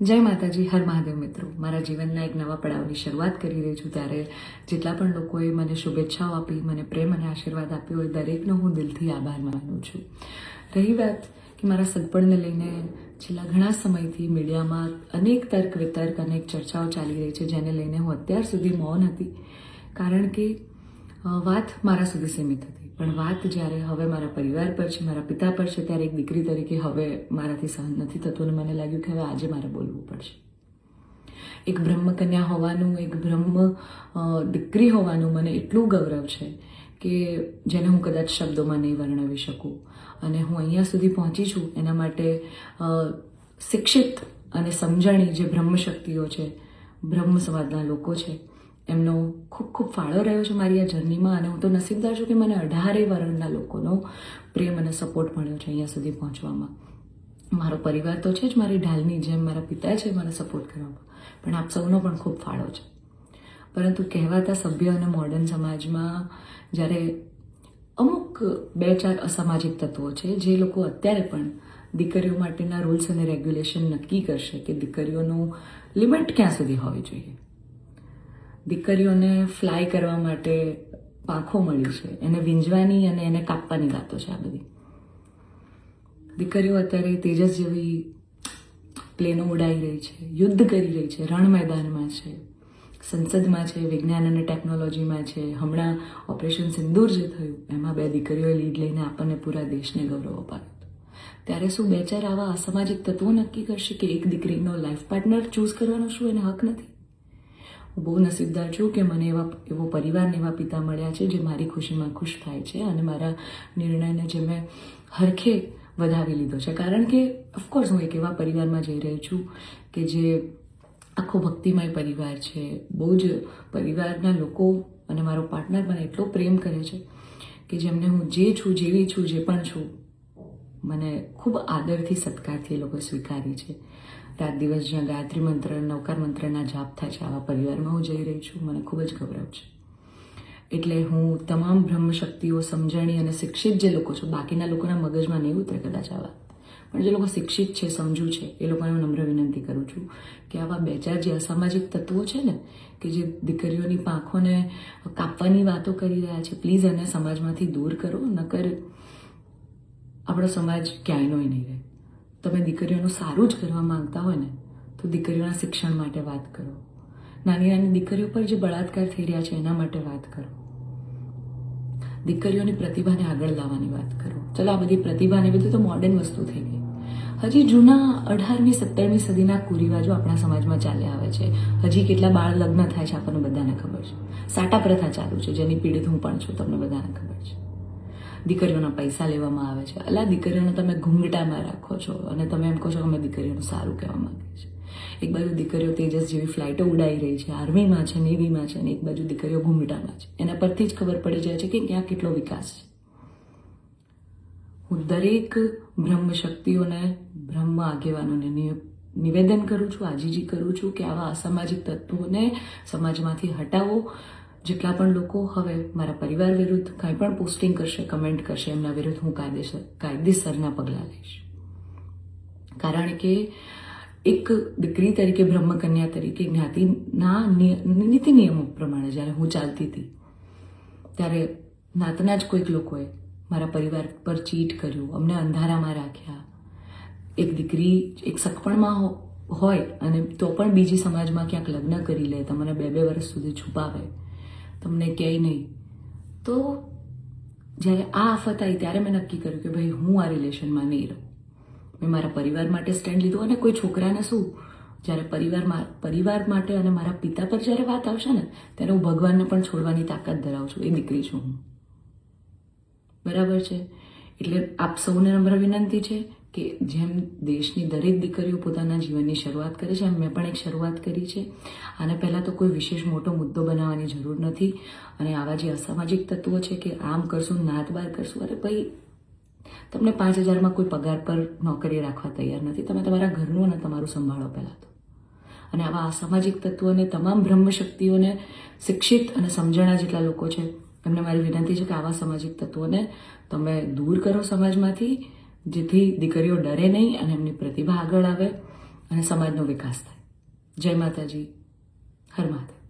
જય માતાજી, હર મહાદેવ મિત્રો. મારા જીવનના એક નવા પડાવની શરૂઆત કરી રહી છું ત્યારે જેટલા પણ લોકોએ મને શુભેચ્છાઓ આપી, મને પ્રેમ અને આશીર્વાદ આપ્યો હોય, દરેકનો હું દિલથી આભાર માનું છું. રહી વાત કે મારા સગપણને લઈને છેલ્લા ઘણા સમયથી મીડિયામાં અનેક તર્ક વિતર્ક, અનેક ચર્ચાઓ ચાલી રહી છે, જેને લઈને હું અત્યાર સુધી મૌન હતી, કારણ કે વાત મારા સુધી સીમિત હતી. પણ વાત જ્યારે હવે મારા પરિવાર પર છે, મારા પિતા પર છે, ત્યારે એક દીકરી તરીકે હવે મારાથી સહન નથી થતું અને મને લાગ્યું કે હવે આજે મારે બોલવું પડશે. એક બ્રહ્મકન્યા હોવાનું, એક બ્રહ્મ દીકરી હોવાનું મને એટલું ગૌરવ છે કે જેને હું કદાચ શબ્દોમાં નહીં વર્ણવી શકું. અને હું અહીંયા સુધી પહોંચી છું એના માટે શિક્ષિત અને સમજણી જે બ્રહ્મશક્તિઓ છે, બ્રહ્મ સમાજના લોકો છે, એમનો ખૂબ ખૂબ ફાળો રહ્યો છે મારી આ જર્નીમાં. અને હું તો નસીબદાર છું કે મને 18 વર્ણના લોકોનો પ્રેમ અને સપોર્ટ મળ્યો છે અહીંયા સુધી પહોંચવામાં. મારો પરિવાર તો છે જ, મારી ઢાલની જેમ મારા પિતા છે મને સપોર્ટ કરવામાં, પણ આપ સૌનો પણ ખૂબ ફાળો છે. પરંતુ કહેવાતા સભ્ય અને મોડર્ન સમાજમાં જ્યારે અમુક 2-4 અસામાજિક તત્વો છે જે લોકો અત્યારે પણ દીકરીઓ માટેના રૂલ્સ અને રેગ્યુલેશન નક્કી કરશે કે દીકરીઓનું લિમિટ ક્યાં સુધી હોવી જોઈએ, દીકરીઓને ફ્લાય કરવા માટે પાંખો મળી છે, એને વીંજવાની અને એને કાપવાની વાતો છે. આ બધી દીકરીઓ અત્યારે તેજસ જેવી પ્લેનો ઉડાઈ રહી છે, યુદ્ધ કરી રહી છે, રણ મેદાનમાં છે, સંસદમાં છે, વિજ્ઞાન અને ટેકનોલોજીમાં છે. હમણાં ઓપરેશન સિંદૂર જે થયું એમાં 2 દીકરીઓએ લીડ લઈને આપણને પૂરા દેશને ગૌરવ અપાવ્યું. ત્યારે શું 2-4 આવા અસામાજિક તત્વો નક્કી કરશે કે એક દીકરીનો લાઈફ પાર્ટનર ચૂઝ કરવાનો શું એને હક નથી? હું બહુ નસીબદાર છું કે મને એવો પરિવાર ને એવા પિતા મળ્યા છે જે મારી ખુશીમાં ખુશ થાય છે અને મારા નિર્ણયને જે મેં હરખે વધાવી લીધો છે. કારણ કે ઓફકોર્સ હું એક એવા પરિવારમાં જઈ રહી છું કે જે આખો ભક્તિમય પરિવાર છે. બહુ જ પરિવારના લોકો અને મારો પાર્ટનર મને એટલો પ્રેમ કરે છે કે જેમને હું જે છું, જેવી છું, જે પણ છું, મને ખૂબ આદરથી, સત્કારથી એ લોકોએ સ્વીકારી છે. રાત દિવસ જ્યાં ગાયત્રી મંત્ર, નવકાર મંત્રના જાપ થાય છે, આવા પરિવારમાં હું જઈ રહી છું. મને ખૂબ જ ગૌરવ છે. એટલે હું તમામ બ્રહ્મશક્તિઓ, સમજણી અને શિક્ષિત જે લોકો છે, બાકીના લોકોના મગજમાં નહીં ઉતરે કદાચ આ વાત, પણ જે લોકો શિક્ષિત છે, સમજુ છે, એ લોકોને હું નમ્ર વિનંતી કરું છું કે આવા 2-4 જે અસામાજિક તત્વો છે ને, કે જે દીકરીઓની પાંખોને કાપવાની વાતો કરી રહ્યા છે, પ્લીઝ એને સમાજમાંથી દૂર કરો, નકર આપણો સમાજ ક્યાંયનો નહીં રહે. તમે દીકરીઓનું સારું જ કરવા માંગતા હોય ને તો દીકરીઓના શિક્ષણ માટે વાત કરો. નાની નાની દીકરીઓ પર જે બળાત્કાર થઈ રહ્યા છે એના માટે વાત કરો. દીકરીઓની પ્રતિભાને આગળ લાવવાની વાત કરો. ચલો, આ બધી પ્રતિભાને બધું તો મોડર્ન વસ્તુ થઈ ગઈ. હજી જૂના 18મી 17મી સદીના કુરિવાજો આપણા સમાજમાં ચાલ્યા આવે છે. હજી કેટલા બાળ લગ્ન થાય છે આપણને બધાને ખબર છે. સાટા પ્રથા ચાલુ છે જેની પીડિત હું પણ છું, તમને બધાને ખબર છે. દીકરીઓના પૈસા લેવામાં આવે છે. અલા, દીકરીઓને તમે ઘૂંઘટામાં રાખો છો અને તમે એમ કહો છો કે અમે દીકરીઓનું સારું કહેવા માંગીએ છીએ. એક બાજુ દીકરીઓ તેજસ જેવી ફ્લાઇટો ઉડાઈ રહી છે, આર્મીમાં છે, નેવીમાં છે, અને એક બાજુ દીકરીઓ ઘૂંઘટામાં છે. એના પરથી જ ખબર પડી જાય છે કે ક્યાં કેટલો વિકાસ છે. હું દરેક બ્રહ્મ શક્તિઓને, બ્રહ્મ આગેવાનોને નિવેદન કરું છું, આજીજી કરું છું કે આવા અસામાજિક તત્વોને સમાજમાંથી હટાવો. જેટલા પણ લોકો હવે મારા પરિવાર વિરુદ્ધ કંઈ પણ પોસ્ટિંગ કરશે, કમેન્ટ કરશે, એમના વિરુદ્ધ હું કાયદેસરના પગલાં લઈશ. કારણ કે એક દીકરી તરીકે, બ્રહ્મકન્યા તરીકે, જ્ઞાતિના નીતિ નિયમો પ્રમાણે જ્યારે હું ચાલતી હતી ત્યારે નાતના જ કોઈક લોકોએ મારા પરિવાર પર ચીટ કર્યું, અમને અંધારામાં રાખ્યા. એક દીકરી એક સગપણમાં હોય અને તો પણ બીજી સમાજમાં ક્યાંક લગ્ન કરી લે, તમને 2-2 વર્ષ સુધી છુપાવે, તમને ક્યાંય નહીં. તો જ્યારે આ આફત આવી ત્યારે મેં નક્કી કર્યું કે ભાઈ હું આ રિલેશનમાં નહીં રહું. મેં મારા પરિવાર માટે સ્ટેન્ડ લીધું. અને કોઈ છોકરાને શું, જ્યારે પરિવાર માટે અને મારા પિતા પર જ્યારે વાત આવશે ને ત્યારે હું ભગવાનને પણ છોડવાની તાકાત ધરાવું છું. એ દીકરી છું હું, બરાબર છે? એટલે આપ સૌને નમ્ર વિનંતી છે કે જેમ દેશની દરેક દીકરીઓ પોતાના જીવનની શરૂઆત કરે છે, એમ મેં પણ એક શરૂઆત કરી છે. આને પહેલાં તો કોઈ વિશેષ મોટો મુદ્દો બનાવવાની જરૂર નથી. અને આવા જે અસામાજિક તત્વો છે કે આમ કરશું, નાત બાર કરશું, અરે ભાઈ, તમને 5000માં કોઈ પગાર પર નોકરી રાખવા તૈયાર નથી. તમે તમારા ઘરનું અને તમારું સંભાળો પહેલાં તો. અને આવા અસામાજિક તત્વોને, તમામ બ્રહ્મશક્તિઓને, શિક્ષિત અને સમજણા જેટલા લોકો છે એમને મારી વિનંતી છે કે આવા સામાજિક તત્વોને તમે દૂર કરો સમાજમાંથી, જેથી દીકરીઓ ડરે નહીં અને એમની પ્રતિભા આગળ આવે અને સમાજનો વિકાસ થાય. જય માતાજી, હર મહાદેવ.